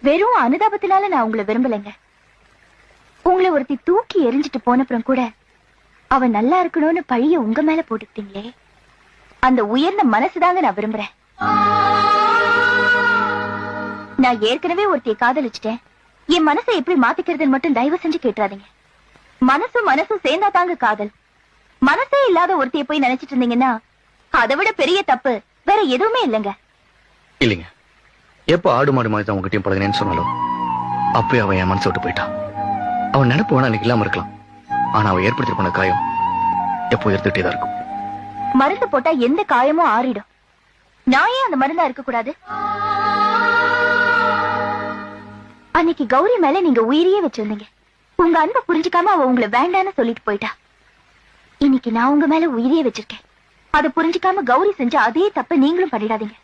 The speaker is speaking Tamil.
வெறும் அனுதாபத்தினால நான் உங்களை விரும்பலைங்க. உங்களை ஒருத்தி தூக்கி எரிஞ்சிட்டு போனப்புறம் கூட அவன் நல்லா இருக்கணும்னு பழிய உங்க மேல போட்டுக்கிட்டீங்களே, அந்த உயர்ந்த மனசுதாங்க நான் விரும்புறேன். நான் ஏற்கனவே ஒருத்திய காதலிச்சிட்டேன். என் மனசை எப்படி மாத்திக்கிறதுன்னு மட்டும் தயவு செஞ்சு கேட்டுறாதீங்க. மனசும் சேர்ந்தா தாங்க காதல். மனசே இல்லாத ஒருத்திய போய் நினைச்சிட்டு இருந்தீங்கன்னா அதை விட பெரிய தப்பு வேற எதுவுமே இல்லைங்க. இல்லைங்க, எப்ப ஆடு மாடு மாதிரி தான் உங்ககிட்டயும் பழகினேன்னு சொன்னாலும் அப்பயே அவன் என் மனசை விட்டு போயிட்டான். அவன் நினைப்பு வேணா எனக்கு இல்லாம இருக்கலாம், ஆனா அவன் ஏற்படுத்தி போன காயம் எப்போ எடுத்துட்டே தான் இருக்கும். மருந்து போட்டா எந்த காயமும் ஆறிடும். நான் ஏன் அந்த மருந்தா இருக்க கூடாது? அன்னைக்கு கௌரி மேல நீங்க உயிரியே வச்சிருந்தீங்க. உங்க அன்பை புரிஞ்சுக்காம அவ உங்களை வேண்டான்னு சொல்லிட்டு போயிட்டா. இன்னைக்கு நான் உங்க மேல உயிரியே வச்சிருக்கேன். அதை புரிஞ்சுக்காம கௌரி செஞ்ச அதே தப்ப நீங்களும் பண்ணிடாதீங்க.